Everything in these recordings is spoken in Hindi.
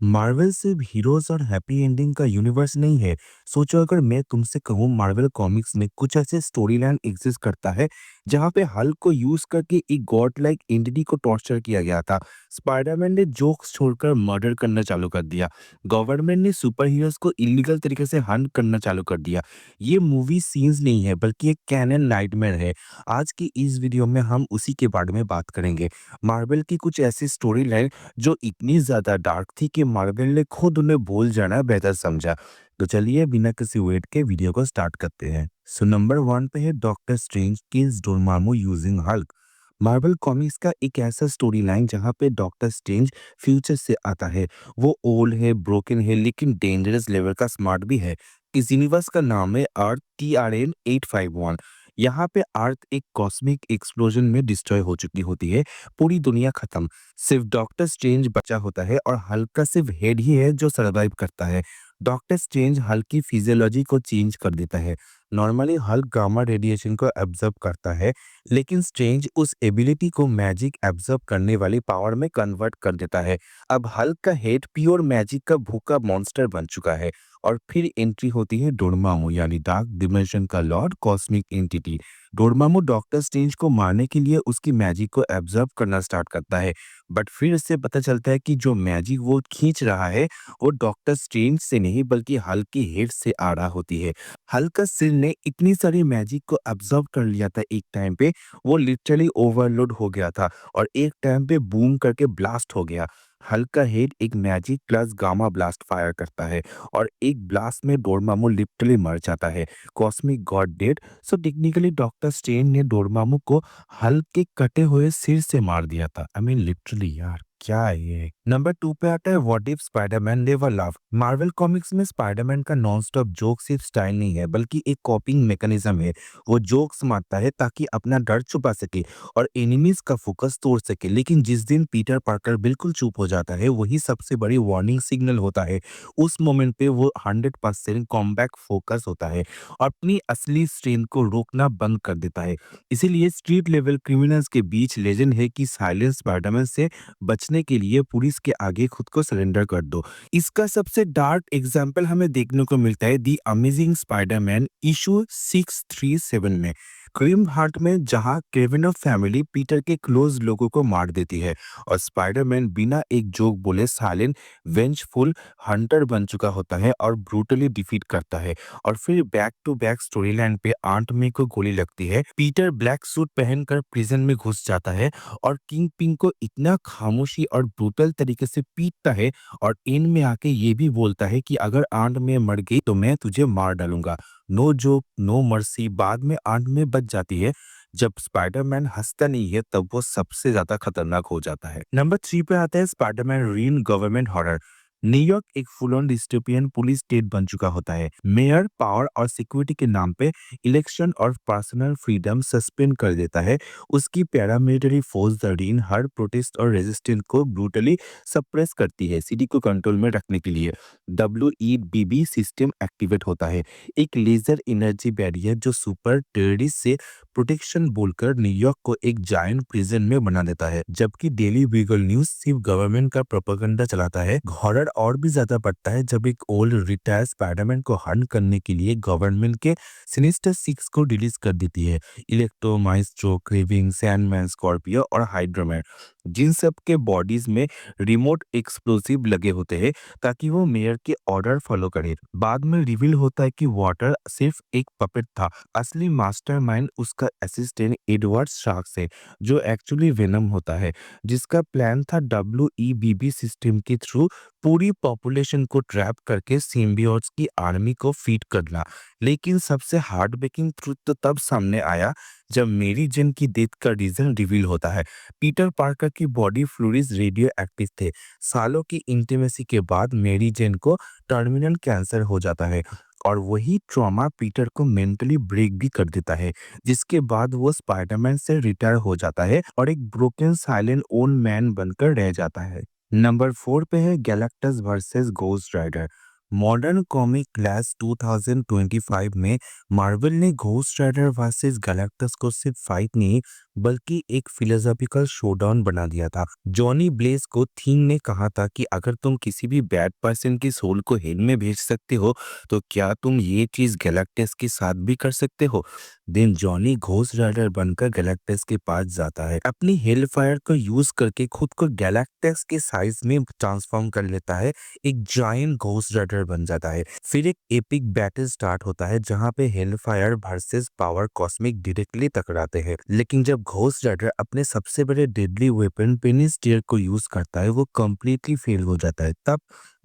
मार्वल सिर्फ हीरोज और हैप्पी एंडिंग का यूनिवर्स नहीं है। सोचो अगर मैं तुमसे कहूँ मार्वल कॉमिक्स में कुछ ऐसे स्टोरी लाइन एग्जिस्ट करता है जहाँ पे हल्क को यूज करके एक गॉड लाइक एंटिटी को टॉर्चर किया गया था। स्पाइडरमैन ने जोक्स छोड़कर मर्डर करना चालू कर दिया। गवर्नमेंट ने सुपर हीरोज को इलीगल तरीके से हंट करना चालू कर दिया। ये मूवी सीन्स नहीं है बल्कि एक कैनन नाइटमेयर है। आज की इस वीडियो में हम उसी के बारे में बात करेंगे। मार्वल की कुछ ऐसी स्टोरी लाइन जो इतनी ज़्यादा डार्क थी कि मार्वल ने खुद उन्हें भूल जाना बेहतर समझा। तो चलिए बिना किसी वेट के वीडियो को स्टार्ट करते हैं। सो नंबर 1 पे है doctor strange kills Dormammu using Hulk. Marvel comics का एक ऐसा स्टोरी लाइन जहाँ पे डॉक्टर स्ट्रेंज फ्यूचर से आता है। वो ओल्ड है, ब्रोकन है, लेकिन डेंजरस लेवल का स्मार्ट भी है। इस यूनिवर्स का नाम है अर्थ TRN 851। यहाँ पे अर्थ एक कॉस्मिक एक्सप्लोजन में डिस्ट्रॉय हो चुकी होती है। पूरी दुनिया खत्म। सिर्फ डॉक्टर स्ट्रेंज बचा होता है और हल्क का सिर्फ हेड ही है जो सरवाइव करता है। डॉक्टर स्ट्रेंज हल्क की फिजियोलॉजी को चेंज कर देता है। नॉर्मली हल्क गामा रेडिएशन को एब्जॉर्ब करता है, लेकिन स्ट्रेंज उस एबिलिटी को मैजिक एब्जॉर्ब करने वाली पावर में कन्वर्ट कर देता है। अब हल्क का हेड प्योर मैजिक का भूखा मॉन्स्टर बन चुका है। और फिर एंट्री होती है डोरमामू यानी डार्क डिमेंशन का Lord, cosmic entity. Dormammu doctor strange को मारने के लिए उसकी मैजिक को एब्जॉर्ब करना स्टार्ट करता है। बट फिर इससे पता चलता है कि जो मैजिक वो खींच रहा है वो डॉक्टर स्ट्रेंज से नहीं बल्कि हल्क की हेड से आ रहा होती है। हल्क का सिर ने इतनी सारी मैजिक को एब्जॉर्ब कर लिया था एक टाइम पे, वो लिटरली ओवरलोड हो गया था और एक टाइम पे बूम करके ब्लास्ट हो गया। हल्क का हेड एक magic plus gamma blast fire करता है और एक ब्लास्ट में डोरमामू लिटरली मर जाता है। Cosmic God dead. So technically doctor strange ने डोरमामू को हल्क के कटे हुए सिर से मार दिया था। आई मीन लिटरली यार, क्या है ये। नंबर 2 पे आता है what if Spiderman never love. Marvel comics में स्पाइडरमैन का नॉन स्टॉप जोक सिर्फ स्टाइल नहीं है बल्कि एक कॉपिंग मैकेनिज्म है। वो जोक्स मारता है ताकि अपना डर छुपा सके और एनिमीज का फोकस तोड़ सके, लेकिन जिस दिन पीटर पार्कर बिल्कुल चुप हो जाता है वही सबसे बड़ी वार्निंग सिग्नल होता है। उस मोमेंट पे वो 100% कॉम्बैक फोकस होता है और अपनी असली स्ट्रेंथ को रोकना बंद कर देता है। इसीलिए स्ट्रीट लेवल क्रिमिनल्स के बीच लेजेंड है कि साइलेंस स्पाइडरमैन से बचने के लिए पुलिस के आगे खुद को सरेंडर कर दो। इसका सबसे डार्क एग्जाम्पल हमें देखने को मिलता है दी अमेजिंग स्पाइडरमैन इशू 637 में। क्रीम हार्ट में, जहां केविनो फैमिली पीटर के क्लोज लोगों को मार देती है और स्पाइडरमैन बिना एक जोक बोले साइलेंट वेंजफुल हंटर बन चुका होता है और ब्रूटली डिफीट करता है। और फिर back to back story line पे आंट मे को गोली लगती है, पीटर ब्लैक सूट पहनकर प्रिजन में घुस जाता है और किंग पिंग को इतना खामोशी और ब्रूटल तरीके से पीटता है और एंड में आके ये भी बोलता है कि अगर आंट में मर गई तो मैं तुझे मार डालूंगा। No joke no mercy. बाद में आंट में बच जाती है। जब स्पाइडरमैन हंसता नहीं है तब वो सबसे ज्यादा खतरनाक हो जाता है। नंबर 3 पे आता है Spiderman reign government horror. New York एक full on dystopian police state बन चुका होता है। मेयर पावर और सिक्योरिटी के नाम पे इलेक्शन और पर्सनल फ्रीडम सस्पेंड कर देता है। उसकी पैरामिलिट्री फोर्स द रीन हर प्रोटेस्ट और रेजिस्टेंस को ब्रूटली सप्रेस करती है। सिटी को कंट्रोल में रखने के लिए WEBB सिस्टम एक्टिवेट होता है, एक लेजर एनर्जी बैरियर जो सुपर टेररिस्ट से प्रोटेक्शन बोलकर न्यूयॉर्क को एक जायंट प्रिजन में बना देता है। जबकि डेली बीगल न्यूज सिर्फ गवर्नमेंट का प्रोपेगेंडा चलाता है। हॉरर और भी ज्यादा बढ़ता है जब एक ओल्ड रिटायर्ड स्पाइडरमैन को हंट करने के लिए गवर्नमेंट के सिनिस्टर 6 को रिलीज कर देती है। Electro, maestro, craving, Sandman, Scorpio और हाइड्रोमैन, जिन सब के बॉडीज में रिमोट एक्सप्लोसिव लगे होते हैं ताकि वो मेयर के ऑर्डर फॉलो करे। बाद में रिवील होता है कि वाटर सिर्फ एक पपेट था। असली मास्टरमाइंड उसका असिस्टेंट एडवर्ड शार्क्स है, जो एक्चुअली वेनम होता है, जिसका प्लान था WEBB सिस्टम के थ्रू पूरी पॉपुलेशन को ट्रैप करके सिम्बियोट्स की आर्मी को फीड करना। लेकिन सबसे हार्ट ब्रेकिंग ट्रुथ तो तब सामने आया जब मेरी जेन की डेथ का रीजन रिवील होता है। पीटर पार्कर की बॉडी फ्लूइड्स रेडियो एक्टिव थे। सालों की इंटीमेसी के बाद मेरी जेन को टर्मिनल कैंसर हो जाता है और वही ट्रॉमा पीटर को मेंटली ब्रेक भी कर देता है, जिसके बाद वो स्पाइडरमैन से रिटायर हो जाता है और एक ब्रोकन साइलेंट ओन मैन बनकर रह जाता है। नंबर 4 पे है Galactus versus Ghost Rider. Modern comic class 2025 में मार्वल ने घोस्ट राइडर वर्सेस गैलेक्टस को सिर्फ फाइट नहीं बल्कि एक फिलोसॉफिकल शोडाउन बना दिया था। जॉनी ब्लेज को थीम ने कहा था कि अगर तुम किसी भी बैड पर्सन की सोल को हेल में भेज सकते हो तो क्या तुम ये चीज गैलेक्टस के साथ भी कर सकते हो। देन जॉनी घोस्ट राइडर बनकर गैलेक्टस के पास जाता है, अपनी हेल फायर को यूज करके खुद को गैलेक्टस के साइज में ट्रांसफॉर्म कर लेता है, एक जायंट घोस्ट राइडर बन जाता है। फिर एक एपिक बैटल स्टार्ट होता है जहां पे Hellfire versus power cosmic directly टकराते हैं। लेकिन जब घोस्ट राइडर अपने सबसे बड़े डेडली वेपन पेनी स्टीयर को यूज करता है वो कंप्लीटली फेल हो जाता है। तब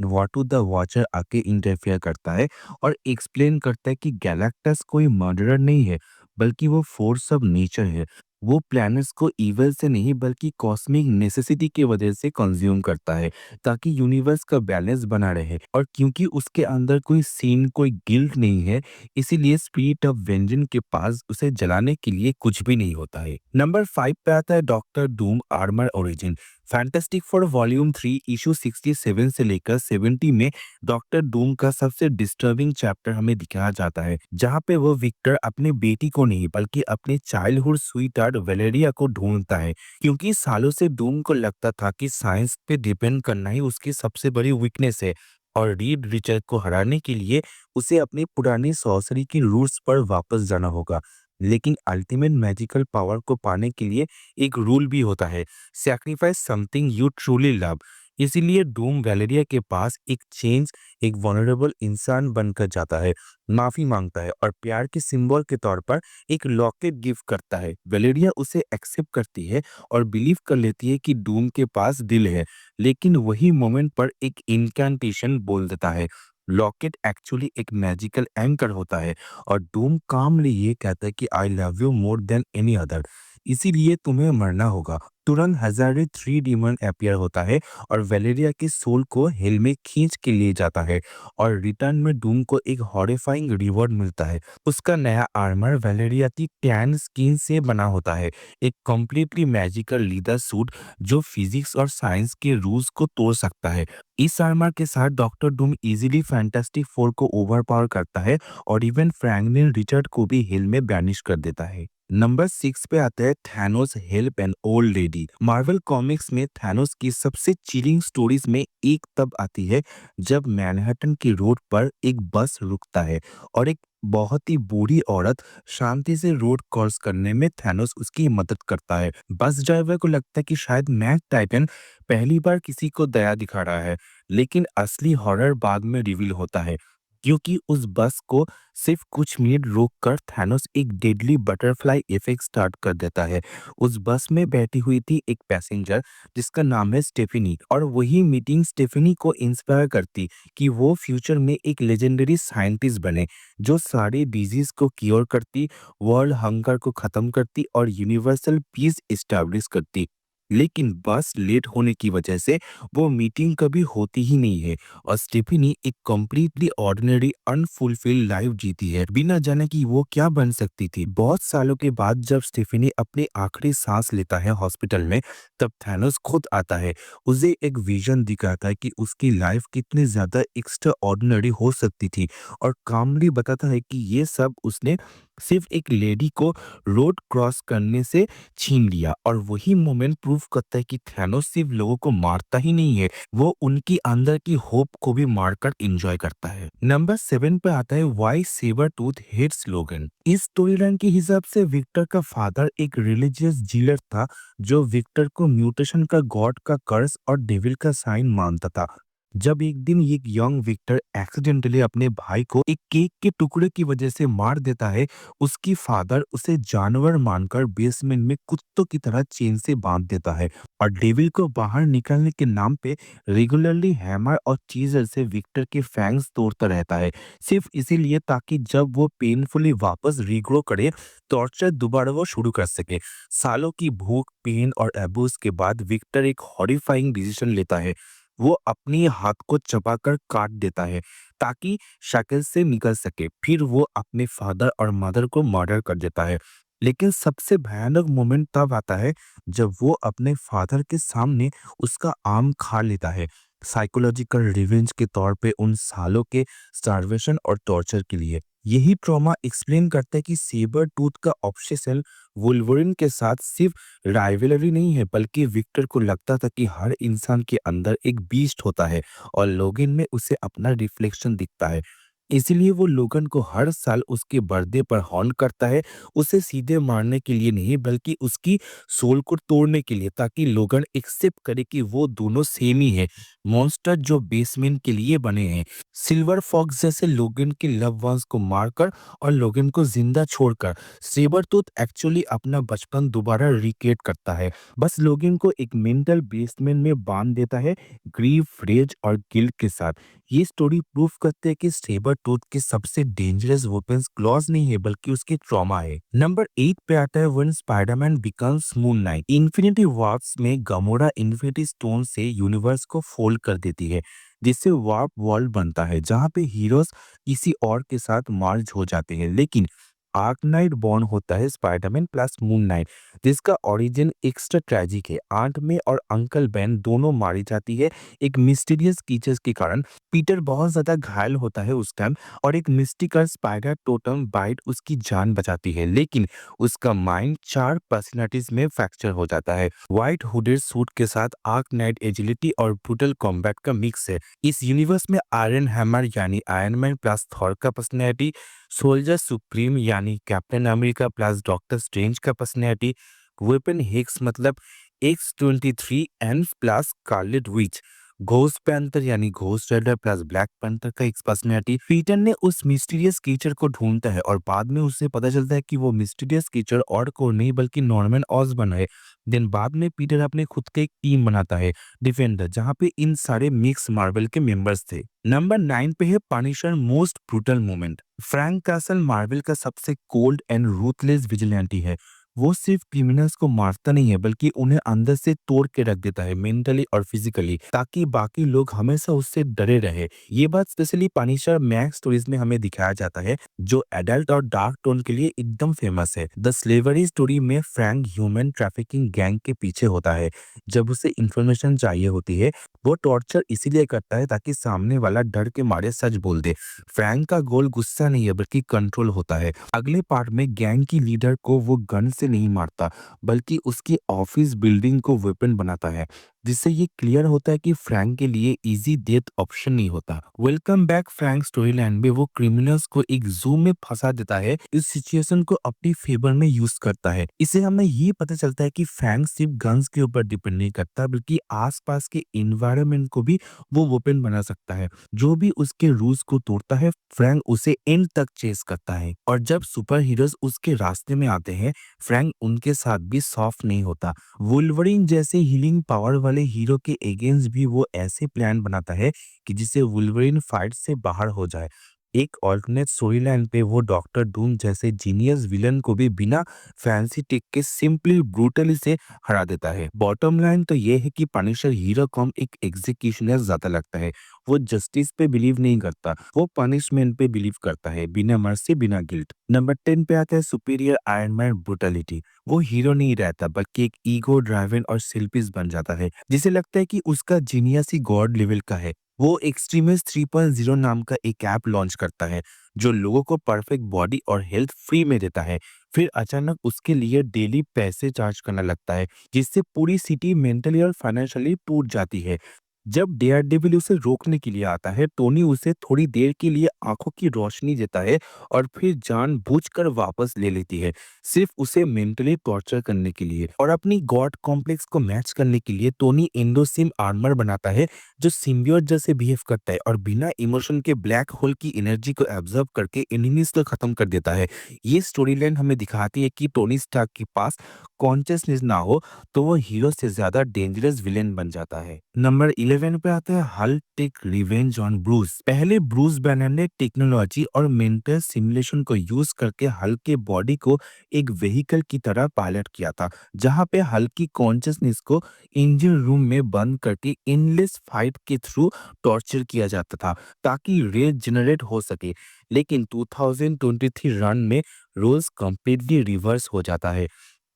वाटू द वॉचर आके इंटरफेयर करता है और एक्सप्लेन करता है कि गैलेक्टस कोई मर्डरर नहीं है बल्कि वो फोर्स ऑफ नेचर है। वो प्लैनेट्स को इवल से नहीं बल्कि कॉस्मिक नेसेसिटी की वजह से कंज्यूम करता है ताकि यूनिवर्स का बैलेंस बना रहे। और क्योंकि उसके अंदर कोई सीन कोई गिल्ट नहीं है इसीलिए स्पिरिट ऑफ वेंजन के पास उसे जलाने के लिए कुछ भी नहीं होता है। नंबर 5 पे आता है doctor Doom armour origin. Fantastic four volume 3 issue 67 से लेकर 70 में डॉक्टर डूम का सबसे डिस्टर्बिंग चैप्टर हमें दिखाया जाता है जहां पे वो विक्टर अपने बेटी को नहीं बल्कि अपने चाइल्डहुड स्वीटहार्ट वेलेरिया को ढूंढता है, क्योंकि सालों से डूम को लगता था कि साइंस पे डिपेंड करना ही उसकी सबसे बड़ी वीकनेस है और रीड रिचर्ड को हराने के लिए उसे अपनी पुरानी सॉर्सरी की रूट्स पर वापस जाना होगा। लेकिन अल्टीमेट मैजिकल पावर को पाने के लिए एक रूल भी होता है, sacrifice something you truly love. इसीलिए डूम वैलेरिया के पास एक वनरेबल इंसान बनकर जाता है, माफी मांगता है और प्यार के सिंबल के तौर पर एक लॉकेट गिफ्ट करता है। वैलेरिया उसे एक्सेप्ट करती है और बिलीव कर लेती है कि डूम के पास दिल है। लेकिन वही मोमेंट पर एक इनकैंटेशन बोल देता है। लॉकेट एक्चुअली एक मैजिकल एंकर होता है और डूम कामली ये कहता है कि I love you more than any other, इसीलिए तुम्हें मरना होगा। तुरंत हजारे 3 डीमन अपीयर होता है और वैलेरिया की सोल को हेल में खींच के लिए जाता है और रिटर्न में डूम को एक हॉरिफाइंग रिवॉर्ड मिलता है। उसका नया आर्मर वैलेरिया की टैन स्किन से बना होता है, एक कंप्लीटली मैजिकल लीदर सूट जो फिजिक्स और साइंस के रूल्स को तोड़ सकता है। इस आर्मर के साथ doctor Doom easily fantastic four को ओवरपावर करता है और इवन फ्रैंकलिन रिचर्ड को भी हिल में बैनिश कर देता है। नंबर 6 पे आता है Thanos help an old lady. Marvel comics में थैनोस की सबसे चिलिंग स्टोरीज में एक तब आती है जब मैनहट्टन की रोड पर एक बस रुकता है और एक बहुत ही बूढ़ी औरत शांति से रोड क्रॉस करने में थैनोस उसकी मदद करता है। बस ड्राइवर को लगता है कि शायद मैक टाइटन पहली बार किसी को दया दिखा रहा है, लेकिन असली हॉरर बाद में रिवील होता है, क्योंकि उस बस को सिर्फ कुछ मिनट रोककर थैनोस एक डेडली बटरफ्लाई इफेक्ट स्टार्ट कर देता है। उस बस में बैठी हुई थी एक पैसेंजर जिसका नाम है स्टेफनी, और वही मीटिंग स्टेफनी को इंस्पायर करती कि वो फ्यूचर में एक लेजेंडरी साइंटिस्ट बने जो सारे डिजीज को क्योर करती, वर्ल्ड हंगर को खत्म करती और यूनिवर्सल पीस इस्टेब्लिश करती। लेकिन बस लेट होने की वजह से वो मीटिंग कभी होती ही नहीं है और स्टेफनी एक कंप्लीटली ऑर्डिनरी अनफुलफिल्ड लाइफ जीती है बिना जाने कि वो क्या बन सकती थी। बहुत सालों के बाद जब स्टेफनी अपनी आखिरी सांस लेता है हॉस्पिटल में, तब थैनोस खुद आता है। उसे एक विजन दिखाता है कि उसकी लाइफ कितनी ज्यादा एक्स्ट्रा ऑर्डिनरी हो सकती थी और कामली बताता है कि ये सब उसने सिर्फ एक लेडी को रोड क्रॉस करने से छीन लिया। और वही मोमेंट प्रूव करता है कि थैनोस सिर्फ लोगों को मारता ही नहीं है, वो उनकी अंदर की होप को भी मारकर एंजॉय करता है। नंबर 7 पे आता है वाई सेबर टूथ हेट्स लोगन। इस स्टोरी लाइन के हिसाब से विक्टर का फादर एक रिलीजियस जीलर था जो विक्टर को म्यूटेशन का गॉड का कर्स और डेविल का साइन मानता था। जब एक दिन एक यंग विक्टर एक्सीडेंटली अपने भाई को एक केक के टुकड़े की वजह से मार देता है, उसकी फादर उसे जानवर मानकर बेसमेंट में कुत्तों की तरह चेन से बांध देता है और डेविल को बाहर निकलने के नाम पे रेगुलरली हैमर और चीजर से विक्टर के फैंग्स तोड़ता रहता है, सिर्फ इसीलिए ताकि जब वो पेनफुली वापस रीग्रो करे टॉर्चर दोबारा वो शुरू कर सके। सालों की भूख, पेन और एब्यूज के बाद विक्टर एक हॉरिफाइंग डिसीजन लेता है। वो अपनी हाथ को चबाकर काट देता है ताकि शक्ल से निकल सके। फिर वो अपने फादर और मदर को मर्डर कर देता है। लेकिन सबसे भयानक मोमेंट तब आता है जब वो अपने फादर के सामने उसका आम खा लेता है। साइकोलॉजिकल रिवेंज के तौर पे उन सालों के स्टारवेशन और टॉर्चर के लिए। यही ट्रॉमा एक्सप्लेन करता है कि सेबर टूथ का ऑब्सेशन वुल्वरिन के साथ सिर्फ राइवलरी नहीं है, बल्कि विक्टर को लगता था कि हर इंसान के अंदर एक बीस्ट होता है और लोगन में उसे अपना रिफ्लेक्शन दिखता है। इसीलिए वो लोगन को हर साल उसके बर्थडे पर हॉर्न करता है, उसे सीधे मारने के लिए नहीं बल्कि उसकी सोल को तोड़ने के लिए, ताकि लोगन एक्सेप्ट करे कि वो दोनों सेम ही है, मॉन्स्टर जो बेसमेंट के लिए बने हैं। सिल्वर फॉक्स जैसे लोगन के लव वंस को मारकर और लोगन को जिंदा छोड़कर सेबरटूथ एक्चुअली अपना बचपन दोबारा रिक्रिएट करता है। बस लोगन को एक मेंटल बेसमेंट में बांध देता है, ग्रीफ, रेज और गिल्ट के साथ। ये स्टोरी प्रूफ करते हैं कि सेबरटूथ के सबसे डेंजरस वेपन्स क्लॉज नहीं है बल्कि उसके ट्रॉमा है। नंबर 8 पे आता है when Spiderman becomes moon night. Infinity Wars में गमोरा इन्फिनिटी स्टोन से यूनिवर्स को फोल्ड कर देती है, जिससे वार्प वर्ल्ड बनता है जहां पे हीरोज किसी और के साथ मर्ज हो जाते हैं। लेकिन आर्क नाइट बॉर्न होता है स्पाइडरमैन प्लस मून नाइट, जिसका ओरिजिन एक्स्ट्रा ट्रेजिक है। आंट में और अंकल बेन दोनों मारी जाती है एक मिस्टीरियस कीचर्स के कारण। पीटर बहुत ज्यादा घायल होता है उस टाइम और एक मिस्टिकल स्पाइडर टोटम बाइट उसकी जान बचाती है, लेकिन उसका माइंड 4 पर्सनालिटीज में फ्रैक्चर हो जाता है। व्हाइट हुडेड सूट के साथ आर्क नाइट एजिलिटी और ब्रूटल कॉम्बैट का मिक्स है। इस यूनिवर्स में आयरन हैमर यानी आयरन मैन प्लस थॉर का पर्सनैलिटी, सोल्जर सुप्रीम यानी captain America plus doctor strange का पर्सनैलिटी, वेपन हिक्स मतलब X-23 and plus scarlet witch, ghost panther यानी ghost rider plus black panther का एक पर्सनैलिटी। पीटर ने उस मिस्टीरियस क्रीचर को ढूंढता है और बाद में उसे पता चलता है कि वो मिस्टीरियस क्रीचर और को नहीं बल्कि नॉर्मन ऑसबर्न है। दिन बाद में पीटर अपने खुद के एक टीम बनाता है, डिफेंडर, जहां पे इन सारे मिक्स मार्वल के मेंबर्स थे। नंबर 9 पे है Punisher most brutal moment. Frank castle Marvel का सबसे कोल्ड एंड रूथलेस विजिलेंटी है। वो सिर्फ क्रिमिनल्स को मारता नहीं है बल्कि उन्हें अंदर से तोड़ के रख देता है, मेंटली और फिजिकली, ताकि बाकी लोग हमेशा उससे डरे रहे। ये बात स्पेशली पनिशर मैक्स स्टोरीज में हमें दिखाया जाता है, जो एडल्ट और डार्क टोन के लिए एकदम फेमस है। द स्लेवरी स्टोरी में फ्रैंक ह्यूमन ट्रैफिकिंग गैंग के पीछे होता है। जब उसे इंफॉर्मेशन चाहिए होती है, वो टॉर्चर इसीलिए करता है ताकि सामने वाला डर के मारे सच बोल दे। फ्रैंक का गोल गुस्सा नहीं है बल्कि कंट्रोल होता है। अगले पार्ट में गैंग की लीडर को वो गन से नहीं मारता बल्कि उसकी ऑफिस बिल्डिंग को वेपन बनाता है, जिससे ये क्लियर होता है कि फ्रैंक के लिए इजी डेथ ऑप्शन नहीं होता। Welcome back Frank story line में वो क्रिमिनल्स को एक जू में फंसा देता है, इस सिचुएशन को अपनी फेवर में यूज करता है। इससे हमें ये पता चलता है कि फ्रैंक सिर्फ गन्स के ऊपर डिपेंड नहीं करता बल्कि आसपास के इन्वायरमेंट को भी वो वेपन बना सकता है। जो भी उसके रूल्स को तोड़ता है, फ्रैंक उसे एंड तक चेस करता है। और जब सुपर हीरोज उसके रास्ते में आते हैं, फ्रैंक उनके साथ भी सॉफ्ट नहीं होता। वुल्वरिन जैसे हीलिंग पावर वाले हीरो के अगेंस्ट भी वो ऐसे प्लान बनाता है कि जिससे वुल्वरिन फाइट से बाहर हो जाए। एक ऑल्टरनेट स्टोरी लाइन पे वो डॉक्टर डूम जैसे जीनियस विलन को भी बिना फैंसी टिक के सिंपली ब्रूटली से हरा देता है। बॉटम लाइन तो ये है कि पनिशर हीरो कम एक एग्जीक्यूशनर ज्यादा लगता है। वो जस्टिस पे बिलीव नहीं करता, वो पनिशमेंट पे बिलीव करता है, बिना मर्सी बिना गिल्ट। नंबर 10 पे आता है सुपीरियर आयरन मैन ब्रूटलिटी। वो हीरो नहीं रहता बल्कि एक ईगो ड्राइवन और सेल्फिश बन जाता है, जिसे लगता है कि उसका जीनियस ही गॉड लेवल का है। वो एक्सट्रीमिस्ट 3.0 नाम का एक ऐप लॉन्च करता है जो लोगों को परफेक्ट बॉडी और हेल्थ फ्री में देता है। फिर अचानक उसके लिए डेली पैसे चार्ज करना लगता है, जिससे पूरी सिटी मेंटली और फाइनेंशियली टूट जाती है। जब डेयर डेविल उसे रोकने के लिए आता है, टोनी उसे थोड़ी देर के लिए आंखों की रोशनी देता है और फिर जानबूझकर वापस ले लेती है, सिर्फ उसे मेंटली टॉर्चर करने के लिए। और अपनी गॉड कॉम्प्लेक्स को मैच करने के लिए टोनी एंडोसिम आर्मर बनाता है जो सिम्बियोट जैसे बिहेव करता है और बिना इमोशन के ब्लैक होल की एनर्जी को एब्जॉर्ब करके एनिमीज को खत्म कर देता है। ये स्टोरी लाइन हमें दिखाती है कि टोनी स्टार्क के पास कॉन्शियसनेस ना हो तो वो हीरो से ज्यादा डेंजरस विलेन बन जाता है। नंबर 11 पे आता है Hulk take revenge on Bruce. पहले ब्रूस बैनर ने टेक्नोलॉजी और मेंटल सिमुलेशन को यूज करके हल्क के बॉडी को एक व्हीकल की तरह पायलट किया था, जहां पे हल्क की कॉन्शियसनेस को इंजन रूम में बंद करके इनलेस फाइट के थ्रू टॉर्चर किया जाता था ताकि रेज जनरेट हो सके। लेकिन 2023 रन में रोल्स कंप्लीटली रिवर्स हो जाता है।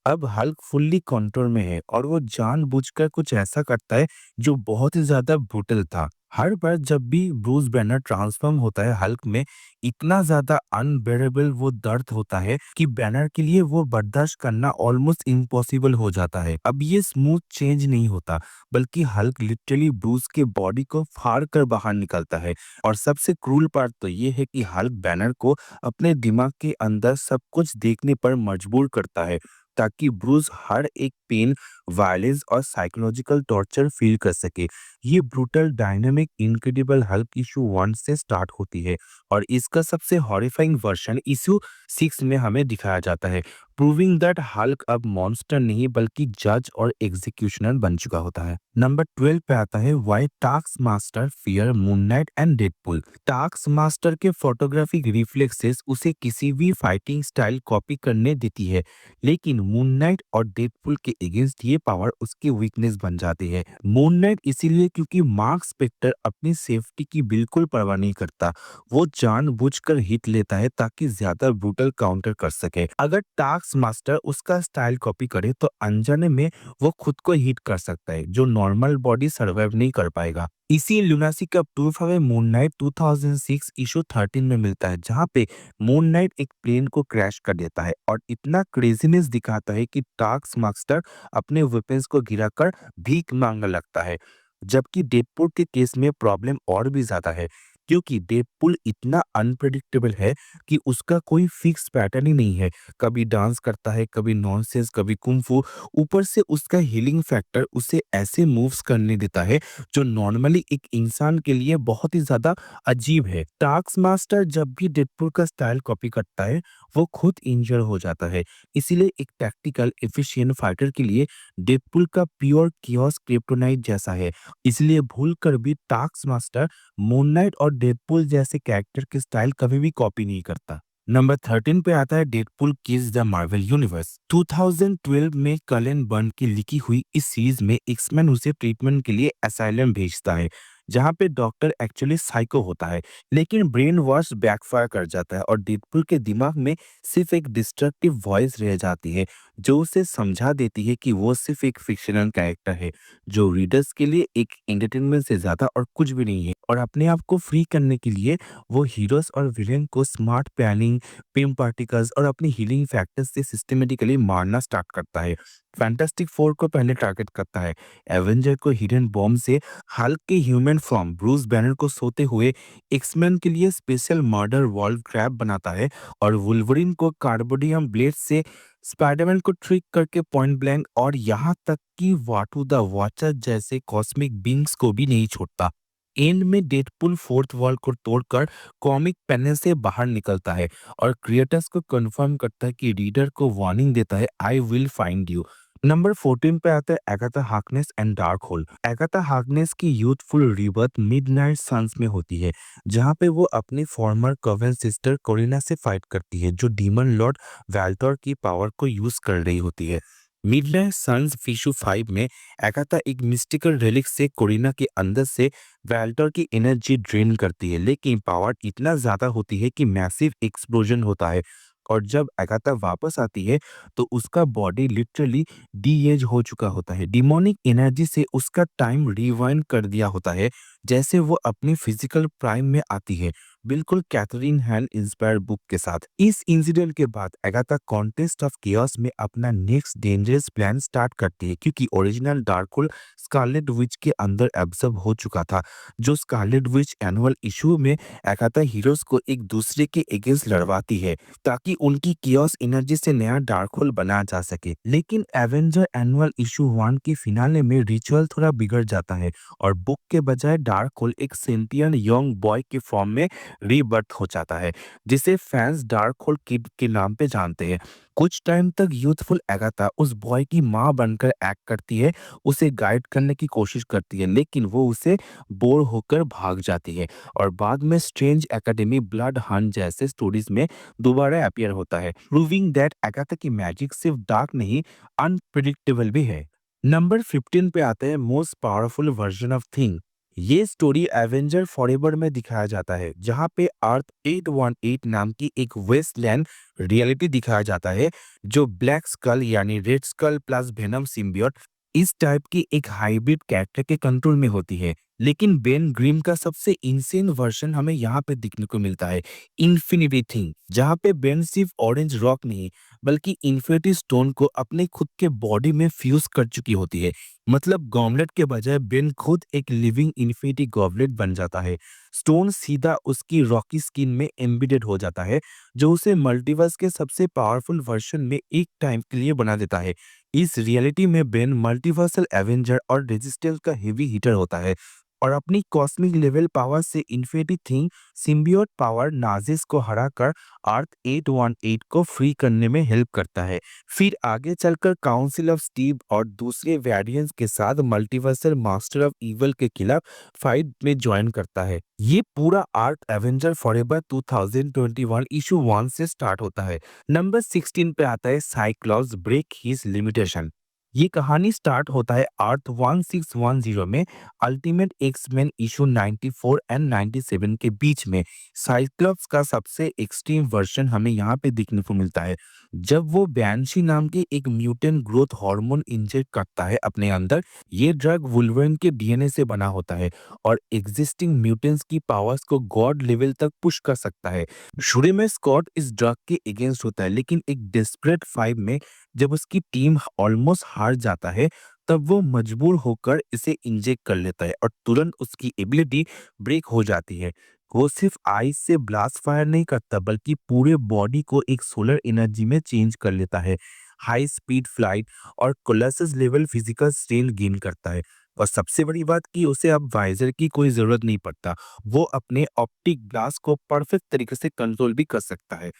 अब हल्क फुल्ली कंट्रोल में है और वो जानबूझकर कुछ ऐसा करता है जो बहुत ही ज्यादा ब्रूटल था। हर बार जब भी ब्रूस बैनर ट्रांसफॉर्म होता है हल्क में, इतना ज्यादा अनबेरेबल वो दर्द होता है कि बैनर के लिए वो बर्दाश्त करना ऑलमोस्ट इम्पॉसिबल हो जाता है। अब ये स्मूथ चेंज नहीं होता, बल्कि हल्क लिटरली ब्रूस के बॉडी को फाड़ कर बाहर निकलता है। और सबसे क्रूल पार्ट तो ये है कि हल्क बैनर को अपने दिमाग के अंदर सब कुछ देखने पर मजबूर करता है, ताकि ब्रूस हर एक पेन, वायलेंस और साइकोलॉजिकल टॉर्चर फील कर सके। ये brutal dynamic incredible Hulk issue 1 से स्टार्ट होती है और इसका सबसे हॉरिफाइंग वर्जन इशू 6 में हमें दिखाया जाता है, प्रूविंग दैट हल्क अब मॉन्स्टर नहीं बल्कि जज और एग्जीक्यूशनर बन चुका होता है। नंबर 12 पे आता है why task master fear moon night and Deadpool. Task master के फोटोग्राफिक रिफ्लेक्सेस उसे किसी भी फाइटिंग स्टाइल कॉपी करने देती है, लेकिन मून नाइट और डेडपुल के अगेंस्ट ये पावर उसकी वीकनेस बन जाती है। मून नाइट इसीलिए क्योंकि मार्क स्पेक्टर अपनी सेफ्टी की बिल्कुल परवाह नहीं करता। वो जानबूझकर हिट लेता है ताकि ज्यादा ब्रूटल काउंटर कर सके। अगर टास्क मास्टर उसका स्टाइल कॉपी करे तो अनजाने में वो खुद को हिट कर सकता है, जो नॉर्मल बॉडी सर्वाइव नहीं कर पाएगा। इसी लुनासी का प्रूफ हमें मून नाइट 2006 इशू 13 में मिलता है, जहां पे मून नाइट एक प्लेन को क्रैश कर देता है और इतना क्रेजीनेस दिखाता है कि टास्क मास्टर अपने वेपन्स को गिराकर भीख मांगने लगता है। जबकि डेडपूल के केस में प्रॉब्लम और भी ज्यादा है, क्योंकि डेडपूल इतना अनप्रेडिक्टेबल है कि उसका कोई फिक्स पैटर्न ही नहीं है। कभी डांस करता है, कभी नॉनसेंस, कभी कुंफू। ऊपर से उसका हीलिंग फैक्टर उसे ऐसे मूव्स करने देता है जो नॉर्मली एक इंसान के लिए बहुत ही ज्यादा अजीब है। टास्क मास्टर जब भी डेडपूल का स्टाइल कॉपी करता है वो खुद इंजर हो जाता है। इसीलिए एक टैक्टिकल एफिशिएंट फाइटर के लिए डेडपूल का प्योर कियोस क्रिप्टोनाइट जैसा है। इसलिए भूलकर भी टास्क मास्टर मून नाइट और डेडपूल जैसे कैरेक्टर के स्टाइल कभी भी कॉपी नहीं करता। नंबर 13 पे आता है डेडपूल किस द मार्वल यूनिवर्स। 2012 में कलेन बर्न की लिखी हुई इस सीरीज में एक्समैन उसे ट्रीटमेंट के लिए असाइलम भेजता है, जहां पे डॉक्टर एक्चुअली साइको होता है, लेकिन ब्रेन वॉश बैकफायर कर जाता है और डेडपूल के दिमाग में सिर्फ एक डिस्ट्रक्टिव वॉइस रह जाती है, जो उसे समझा देती है कि वो सिर्फ एक फिक्शनल कैरेक्टर है, जो रीडर्स के लिए एक एंटरटेनमेंट से ज्यादा और कुछ भी नहीं है। और अपने आप को फ्री करने के लिए वो हीरोज और विलेन को स्मार्ट प्लानिंग, पिम पार्टिकल्स और अपनी हीलिंग फैक्टर्स से सिस्टमेटिकली मारना स्टार्ट करता है। फैंटास्टिक फोर को पहले टारगेट करता है, एवेंजर को हिडन बॉम्ब से, हल्क के ह्यूमन फॉर्म ब्रूस बैनर को सोते हुए, एक्समैन के लिए स्पेशल मर्डर वॉल्व ट्रैप बनाता है और वुल्वरिन को कार्बोडियम ब्लेड से, स्पाइडरमैन को ट्रिक करके पॉइंट ब्लैंक, और यहाँ तक कि वाटू द वॉचर जैसे कॉस्मिक बींग्स को भी नहीं छोड़ता। एंड में डेडपूल फोर्थ वॉल को तोड़कर कॉमिक पेन से बाहर निकलता है और क्रिएटर्स को कंफर्म करता है कि रीडर को वार्निंग देता है, I will find you. Number 14 पे आता है Agatha Harkness and dark hole. Agatha Harkness की यूथफुल रीबर्थ मिडनाइट सन्स में होती है, जहां पे वो अपनी फॉर्मर कवन सिस्टर कोरिना से फाइट करती है, जो डीमन लॉर्ड वैल्टोर की पावर को यूज कर रही होती है। मिडनाइट सन्स इशू 5 में एगाथा एक मिस्टिकल रेलिक से कोरिना के अंदर से वैल्टर की एनर्जी ड्रेन करती है, लेकिन पावर इतना ज्यादा होती है कि मैसिव एक्सप्लोजन होता है। और जब एगाथा वापस आती है तो उसका बॉडी लिटरली डी एज हो चुका होता है। डिमोनिक एनर्जी से उसका टाइम रिवाइंड कर दिया होता है, जैसे वो अपनी फिजिकल प्राइम में आती है, बिल्कुल कैथरीन हैन इंस्पायर्ड बुक के साथ। इस इंसिडेंट के बाद एगाथा कॉन्टेस्ट ऑफ केओस में अपना नेक्स्ट डेंजरस प्लान स्टार्ट करती है, क्योंकि ओरिजिनल डार्कहोल स्कारलेट विच के अंदर एब्जॉर्ब हो चुका था। जो स्कारलेट विच एनुअल इशू में एगाथा हीरोज को एक दूसरे के अगेंस्ट लड़वाती है, ताकि उनकी कियोस एनर्जी से नया डार्क होल बनाया जा सके। लेकिन एवेंजर एनुअल इशू 1 के फिनाले में रिचुअल थोड़ा बिगड़ जाता है और बुक के बजाय डार्क होल एक सेंटियन यंग बॉय के फॉर्म में रीबर्थ हो जाता है, जिसे फैंस डार्क होल किड के नाम पे जानते हैं। कुछ टाइम तक यूथफुल एगाथा उस बॉय की माँ बनकर एक्ट करती है, उसे गाइड करने की कोशिश करती है, लेकिन वो उसे बोर होकर भाग जाती है और बाद में स्ट्रेंज एकेडमी, ब्लड हंट जैसे स्टोरीज में दोबारा अपीयर होता है, प्रूविंग दैट एगाथा की मैजिक सिर्फ डार्क नहीं, अनप्रिडिक्टेबल भी है। नंबर 15 पे आता है most powerful version of thing, ये स्टोरी एवेंजर फॉरएवर में दिखाया जाता है, जहाँ पे अर्थ 818 नाम की एक वेस्टलैंड रियलिटी दिखाया जाता है, जो ब्लैक स्कल यानी Red Skull plus Venom symbiote इस टाइप की एक हाइब्रिड कैरेक्टर के कंट्रोल में होती है। लेकिन बेन ग्रिम का सबसे इंसेन वर्जन हमें यहाँ पे दिखने को मिलता है, इन्फिनिटी थिंग, जहाँ पे बेन सिर्फ ऑरेंज रॉक नहीं बल्कि इन्फिनिटी स्टोन को अपने खुद के बॉडी में फ्यूज कर चुकी होती है। मतलब गॉबलेट के बजाय बेन खुद एक लिविंग इन्फिनिटी गॉबलेट बन जाता है। स्टोन सीधा उसकी रॉकी स्किन में एम्बेडेड हो जाता है, जो उसे मल्टीवर्स के सबसे पावरफुल वर्जन में एक टाइम के लिए बना देता है। इस रियलिटी में बेन मल्टीवर्सल एवेंजर और रेजिस्टेंस का हेवी हीटर होता है और अपनी कॉस्मिक लेवल पावर से infinity thing symbiote power Nazis को हराकर अर्थ 818 को फ्री करने में हेल्प करता है। फिर आगे चलकर काउंसिल ऑफ स्टीव और दूसरे वेरिएंट्स के साथ मल्टीवर्सल मास्टर ऑफ इवल के खिलाफ फाइट में ज्वाइन करता है। ये पूरा आर्क एवेंजर फॉरएवर 2021 इशू 1 से स्टार्ट होता है। नंबर 16 पे आता है साइक्लॉप्स ब्रेक हिज लिमिटेशन। ये कहानी स्टार्ट होता है अर्थ 1610 में अल्टीमेट एक्स-मेन इशू 94 एंड 97 के बीच में। साइक्लॉप्स का सबसे एक्सट्रीम वर्जन हमें यहाँ पे देखने को मिलता है, जब वो बैंशी नाम के एक म्यूटेंट ग्रोथ हार्मोन इंजेक्ट करता है अपने अंदर। ये ड्रग वुल्वरन के डीएनए से बना होता है और एग्जिस्टिंग म्यूटेंट्स की पावर्स को गॉड लेवल तक पुश कर सकता है। शुरू में स्कॉट इस ड्रग के अगेंस्ट होता है, लेकिन एक डेस्परेट फाइट में जब उसकी टीम ऑलमोस्ट हार जाता है, तब वो मजबूर होकर इसे इंजेक्ट कर लेता है और तुरंत उसकी एबिलिटी ब्रेक हो जाती है। वो सिर्फ आइस से ब्लास्ट फायर नहीं करता बल्कि पूरे बॉडी को एक सोलर एनर्जी में चेंज कर लेता है। हाई स्पीड फ्लाइट और Colossus level physical strength gain करता है। और सबसे बड़ी बात कि उसे अब वाइजर की कोई जरूरत नहीं पड़ता, वो अपने ऑप्टिक ग्लास को परफेक्ट तरीके से कंट्रोल भी कर सकता है।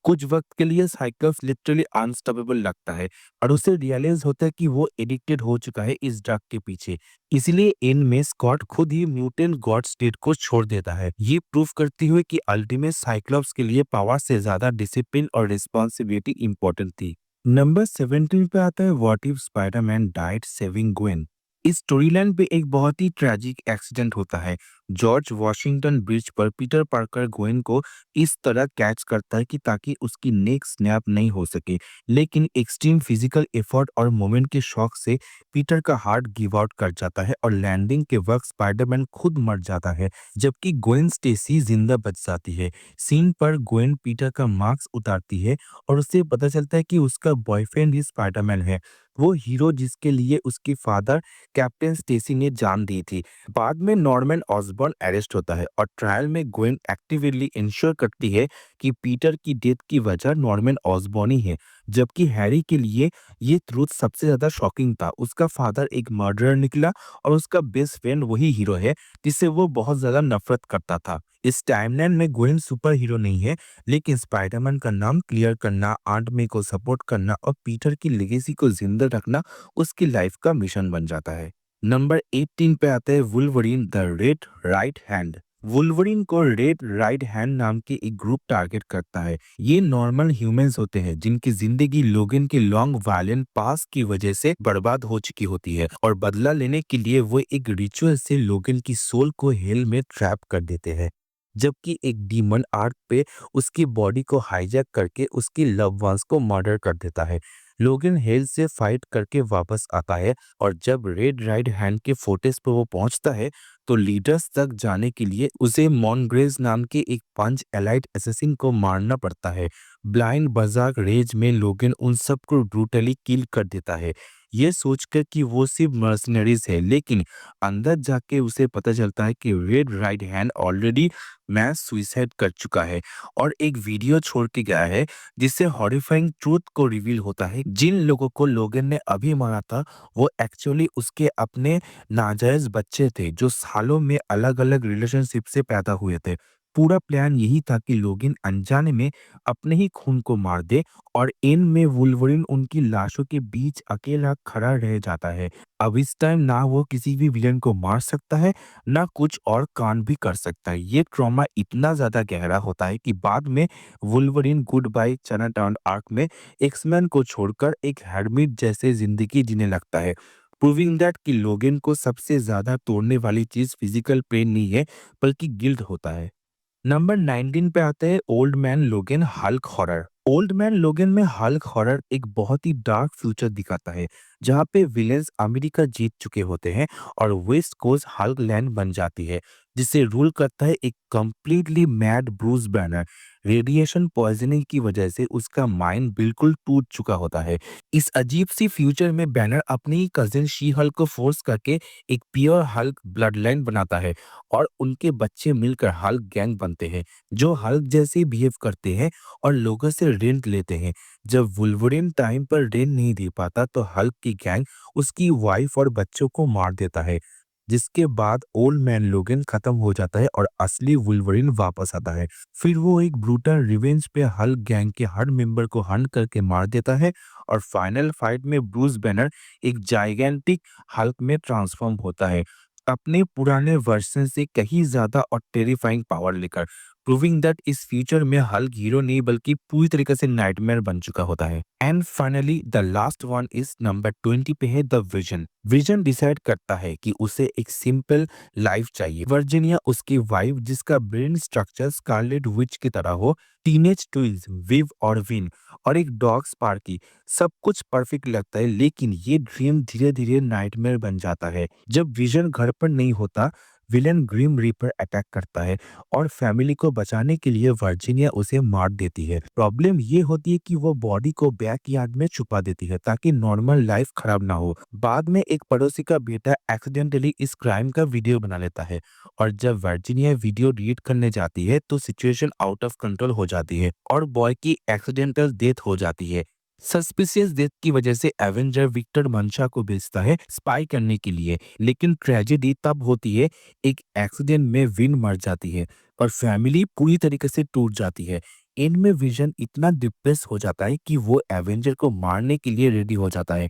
कुछ वक्त के लिए साइक्लोप्स लिटरली अनस्टॉपेबल लगता है और उसे रियलाइज होता है कि वो एडिक्टेड हो चुका है इस ड्रग के पीछे। इसलिए इन में स्कॉट खुद ही म्यूटेंट गॉड स्टेट को छोड़ देता है, ये प्रूव करती हुए कि अल्टीमेट साइक्लोप्स के लिए पावर से ज्यादा डिसिप्लिन और रिस्पॉन्सिबिलिटी इंपॉर्टेंट थी। नंबर 17 पे आता है what if Spiderman died saving Gwen. इस स्टोरी लाइन पे एक बहुत ही ट्रेजिक एक्सीडेंट होता है। जॉर्ज वॉशिंगटन ब्रिज पर पीटर पार्कर ग्वेन को इस तरह कैच करता है कि ताकि उसकी नेक स्नैप नहीं हो सके, लेकिन एक्सट्रीम फिजिकल एफर्ट और मोमेंट के शौक से पीटर का हार्ट गिव आउट कर जाता है और लैंडिंग के वक्त स्पाइडरमैन खुद मर जाता है, जबकि ग्वेन स्टेसी जिंदा बच जाती है। सीन पर ग्वेन पीटर का मास्क उतारती है और उसे पता चलता है कि उसका बॉयफ्रेंड ही स्पाइडरमैन है, वो हीरो जिसके लिए उसके फादर कैप्टन स्टेसी ने जान दी थी। बाद में नॉर्मन ऑसबॉर्न अरेस्ट होता है और ट्रायल में ग्वेन एक्टिवली इंश्योर करती है कि पीटर की डेथ की वजह नॉर्मन ऑसबॉर्न ही है, जबकि हैरी के लिए ये ट्रूथ सबसे ज्यादा शॉकिंग था। उसका फादर एक मर्डरर निकला और उसका बेस्ट फ्रेंड वही हीरो है जिससे वो बहुत ज्यादा नफरत करता था। इस टाइमलाइन में ग्वेन सुपर हीरो नहीं है, लेकिन स्पाइडरमैन का नाम क्लियर करना, आंट मे को सपोर्ट करना और पीटर की लेगेसी को जिंदा रखना उसकी लाइफ का मिशन बन जाता है। नंबर 18 पे आता है Wolverine the red Right hand. Wolverine को रेड राइट हैंड नाम के एक ग्रुप टारगेट करता है। ये नॉर्मल ह्यूमंस होते हैं जिनकी जिंदगी लोगन के लॉन्ग वायलेंट पास की वजह से बर्बाद हो चुकी होती है और बदला लेने के लिए वो एक रिचुअल से लोगन की सोल को हेल में ट्रैप कर देते हैं। जबकि एक डीमन आर्क पे उसकी बॉडी को हाईजैक करके उसकी लव वंस को मर्डर कर देता है। लोगन हेल से फाइट करके वापस आता है और जब रेड राइट हैंड के फोर्टेस पर वो पहुंचता है, तो लीडर्स तक जाने के लिए उसे मॉन्ग्रेज नाम के एक पंच एलाइट एसेसिन को मारना पड़ता है। ब्लाइंड बजाक रेज में लोगन उन सबको ब्रूटली किल कर देता है, ये सोचकर कि वो सिर्फ मर्सनरीज है, लेकिन अंदर जाके उसे पता चलता है कि Red Right Hand already mass suicide कर चुका है और एक वीडियो छोड़ के गया है, जिससे हॉरिफाइंग ट्रूथ को रिवील होता है। जिन लोगों को लोगन ने अभी मारा था, वो एक्चुअली उसके अपने नाजायज बच्चे थे जो सालों में अलग अलग रिलेशनशिप से पैदा हुए थे। पूरा प्लान यही था कि लोगिन अनजाने में अपने ही खून को मार दे और एंड में वुल्वरिन उनकी लाशों के बीच अकेला खड़ा रह जाता है। अब इस टाइम ना वो किसी भी विलेन को मार सकता है, ना कुछ और कांड भी कर सकता है। ये ट्रॉमा इतना ज्यादा गहरा होता है कि बाद में वुल्वरिन गुड बाय चाइनाटाउन आर्क में एक्समैन को छोड़कर एक हेडमिट जैसे जिंदगी जीने लगता है। प्रूविंग दैट कि लोगन को सबसे ज़्यादा तोड़ने वाली चीज़ फिजिकल पेन नहीं है, बल्कि गिल्ट होता है। नंबर 19 पे आता है ओल्ड मैन लोगन हल्क हॉरर। ओल्ड मैन लोगन में हल्क हॉरर एक बहुत ही डार्क फ्यूचर दिखाता है, जहाँ पे विलेंस अमेरिका जीत चुके होते हैं और वेस्ट कोस्ट हल्क लैंड बन जाती है, जिसे रूल करता है एक completely mad Bruce banner. Radiation poisoning की वजह से उसका माइंड बिल्कुल टूट चुका होता है। इस अजीब सी फ्यूचर में बैनर अपनी कजिन शी हल्क को फोर्स करके एक प्योर हल्क ब्लड लाइन बनाता है और उनके बच्चे मिलकर हल्क गैंग बनते हैं, जो हल्क जैसे बिहेव करते हैं और लोगों से रेंट लेते हैं। जब वुल्वरिन टाइम पर रेंट नहीं दे पाता तो हल्क की गैंग उसकी वाइफ और बच्चों को मार देता है, जिसके बाद ओल्ड मैन लोगन खत्म हो जाता है और असली वुल्वरिन वापस आता है। फिर वो एक ब्रूटल रिवेंज पे हल्क गैंग के हर मेंबर को हंट करके मार देता है और फाइनल फाइट में ब्रूस बैनर एक जाइगेंटिक हल्क में ट्रांसफॉर्म होता है, अपने पुराने वर्जन से कहीं ज्यादा और टेरिफाइंग पावर लेकर, प्रूविंग दैट इस फ्यूचर में हल्क हीरो नहीं बल्कि पूरी तरीके से नाइटमेयर बन चुका होता है। And finally the last one is number 20 पे है द विजन। विजन डिसाइड करता है कि उसे एक सिंपल लाइफ चाहिए। वर्जीनिया उसकी वाइफ, जिसका ब्रेन स्ट्रक्चर स्कारलेट विच की तरह हो, टीनेज ट्विंस विव और विन, और एक डॉग स्पार्की, सब कुछ परफेक्ट लगता है। लेकिन ये ड्रीम धीरे धीरे नाइटमेयर बन जाता है जब विजन घर पर नहीं होता। विलेन ग्रिम रीपर अटैक करता है और फैमिली को बचाने के लिए वर्जीनिया उसे मार देती है। प्रॉब्लम ये होती है कि वो बॉडी को बैकयार्ड में छुपा देती है ताकि नॉर्मल लाइफ खराब ना हो। बाद में एक पड़ोसी का बेटा एक्सीडेंटली इस क्राइम का वीडियो बना लेता है और जब वर्जीनिया वीडियो डिलीट करने जाती है तो सिचुएशन आउट ऑफ कंट्रोल हो जाती है और बॉय की एक्सीडेंटल डेथ हो जाती है। सस्पिशियस डेथ की वजह से एवेंजर विक्टर मंशा को भेजता है स्पाई करने के लिए, लेकिन ट्रेजेडी तब होती है एक एक्सीडेंट में विन मर जाती है और फैमिली पूरी तरीके से टूट जाती है। एंड में विजन इतना डिप्रेस हो जाता है कि वो एवेंजर को मारने के लिए रेडी हो जाता है,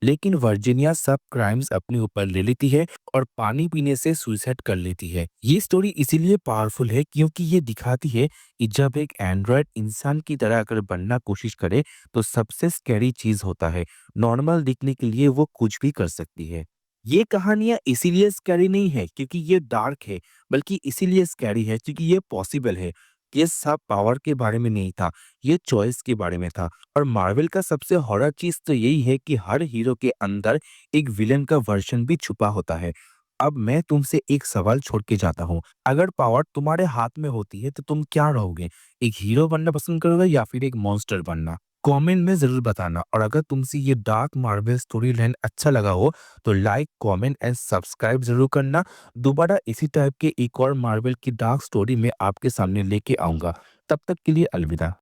लेकिन वर्जीनिया सब क्राइम्स अपने ऊपर ले लेती है और पानी पीने से सुसाइड कर लेती है। ये स्टोरी इसीलिए पावरफुल है क्योंकि ये दिखाती है कि जब एक एंड्रॉयड इंसान की तरह अगर बनना कोशिश करे तो सबसे स्कैरी चीज होता है नॉर्मल दिखने के लिए वो कुछ भी कर सकती है। ये कहानियां इसीलिए स्कैरी नहीं है क्योंकि ये डार्क है, बल्कि इसीलिए स्कैरी है क्योंकि ये पॉसिबल है। ये सब पावर के बारे में नहीं था, ये चॉइस के बारे में था। और मार्वल का सबसे हॉरर चीज तो यही है कि हर हीरो के अंदर एक विलन का वर्जन भी छुपा होता है। अब मैं तुमसे एक सवाल छोड़ के जाता हूँ, अगर पावर तुम्हारे हाथ में होती है तो तुम क्या रहोगे? एक हीरो बनना पसंद करोगे या फिर एक मॉन्स्टर बनना? कमेंट में जरूर बताना। और अगर तुमसे ये डार्क मार्वल स्टोरी लाइन अच्छा लगा हो तो लाइक, कमेंट एंड सब्सक्राइब जरूर करना। दोबारा इसी टाइप के एक और मार्वल की डार्क स्टोरी में आपके सामने लेके आऊंगा। तब तक के लिए अलविदा।